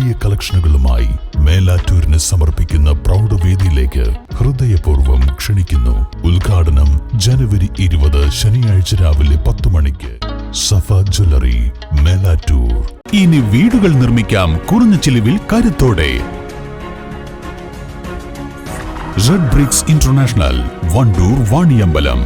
വലിയ കളക്ഷനുകളുമായി മേലാറ്റൂരിന് സമർപ്പിക്കുന്ന പ്രൗഢവേദിയിലേക്ക് ഹൃദയപൂർവ്വം ക്ഷണിക്കുന്നു. ഉദ്ഘാടനം ജനുവരി 20 ശനിയാഴ്ച രാവിലെ 10 മണിക്ക്. സഫ ജ്വല്ലറി, മേലാറ്റൂർ. ഇനി വീടുകൾ നിർമ്മിക്കാം കുറഞ്ഞ ചിലവിൽ കരുത്തോടെ. Red bricks international, Wandoor, Vaniyambalam.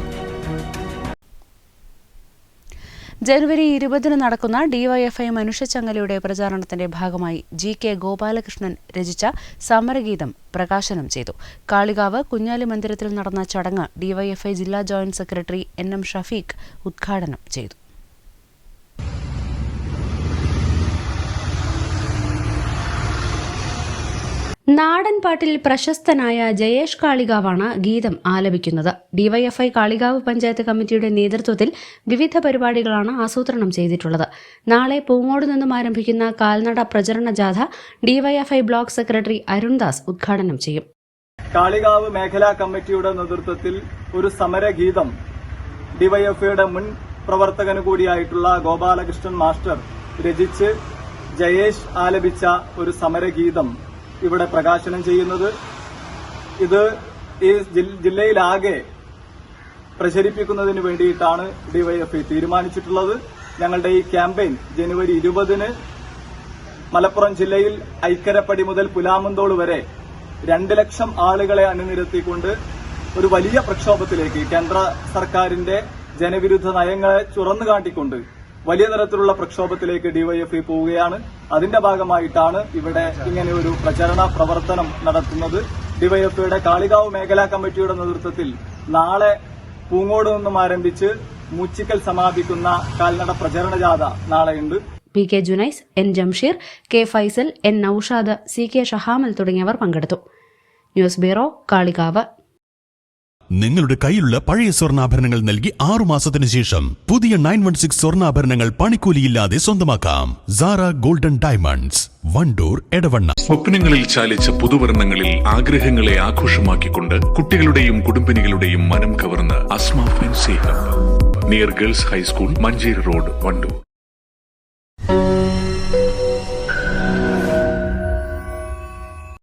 ജനുവരി 20 നടക്കുന്ന ഡിവൈഎഫ്ഐ മനുഷ്യച്ചങ്ങലയുടെ പ്രചാരണത്തിന്റെ ഭാഗമായി GK ഗോപാലകൃഷ്ണൻ രചിച്ച സമരഗീതം പ്രകാശനം ചെയ്തു. കാളികാവ് കുഞ്ഞാലി മന്ദിരത്തിൽ നടന്ന ചടങ്ങ് ഡിവൈഎഫ്ഐ ജില്ലാ ജോയിന്റ് സെക്രട്ടറി NM ഷഫീഖ് ഉദ്ഘാടനം ചെയ്തു. നാടൻ പാട്ടിൽ പ്രശസ്തനായ ജയേഷ് കാളികാവാണ് ഗീതം ആലപിക്കുന്നത്. ഡിവൈഎഫ്ഐ കാളികാവ് പഞ്ചായത്ത് കമ്മിറ്റിയുടെ നേതൃത്വത്തിൽ വിവിധ പരിപാടികളാണ് ആസൂത്രണം ചെയ്തിട്ടുള്ളത്. നാളെ പൂങ്ങോട് നിന്നും ആരംഭിക്കുന്ന കാൽനട പ്രചരണ ജാഥ ഡിവൈഎഫ്ഐ ബ്ലോക്ക് സെക്രട്ടറി അരുൺദാസ് ഉദ്ഘാടനം ചെയ്യും. കാളികാവ് മേഖലാ കമ്മിറ്റിയുടെ നേതൃത്വത്തിൽ ഒരു സമരഗീതം ഡിവൈഎഫ്ഐയുടെ മുൻ പ്രവർത്തകന് കൂടിയായിട്ടുള്ള ഗോപാലകൃഷ്ണൻ മാസ്റ്റർ രചിച്ച് ജയേഷ് ആലപിച്ച ഒരു സമരഗീതം ഇവിടെ പ്രകാശനം ചെയ്യുന്നത്. ഇത് ഈ ജില്ലയിലാകെ പ്രചരിപ്പിക്കുന്നതിന് വേണ്ടിയിട്ടാണ് ഡിവൈഎഫ്ഐ തീരുമാനിച്ചിട്ടുള്ളത്. ഞങ്ങളുടെ ഈ ക്യാമ്പയിൻ ജനുവരി 20 മലപ്പുറം ജില്ലയിൽ ഐക്കരപ്പടി മുതൽ പുലാമന്തോട് വരെ 2 ലക്ഷം ആളുകളെ അണിനിരത്തിക്കൊണ്ട് ഒരു വലിയ പ്രക്ഷോഭത്തിലേക്ക്, കേന്ദ്ര സർക്കാരിന്റെ ജനവിരുദ്ധ നയങ്ങളെ തുറന്നു കാട്ടിക്കൊണ്ട് വലിയ തരത്തിലുള്ള പ്രക്ഷോഭത്തിലേക്ക് ഡിവൈഎഫ്ഐ പോവുകയാണ്. അതിന്റെ ഭാഗമായിട്ടാണ് ഇവിടെ ഇങ്ങനെ ഒരു പ്രചരണ പ്രവർത്തനം നടത്തുന്നത്. ഡിവൈഎഫ്ഐയുടെ കാളികാവ് മേഖലാ കമ്മിറ്റിയുടെ നേതൃത്വത്തിൽ നാളെ പൂങ്ങോട് നിന്നും ആരംഭിച്ച് മൂച്ചിക്കൽ സമാപിക്കുന്ന കാൽനട പ്രചരണ ജാഥ നാളെയുണ്ട്. PK Junaiz, N Jamsheer, K Faisal, N Naushad, CK ഷഹാമൽ തുടങ്ങിയവർ പങ്കെടുത്തു. News bureau, Kalikavu. നിങ്ങളുടെ കയ്യിലുള്ള പഴയ സ്വർണ്ണാഭരണങ്ങൾ നൽകി 6 മാസത്തിനു ശേഷം പുതിയ 916 സ്വർണ്ണാഭരണങ്ങൾ പണിക്കൂലിയില്ലാതെ സ്വന്തമാക്കാം. Sara golden diamonds, Wandoor, Edavanna. സ്വപ്നങ്ങളിൽ ചാലിച്ച പുതുവർണ്ണങ്ങളിൽ ആഗ്രഹങ്ങളെ ആഘോഷമാക്കിക്കൊണ്ട് കുട്ടികളുടെയും കുടുംബിനികളുടെയും മനം കവർന്ന് Asma fancy hub, near girls high school, Manjeri road, Wandoor.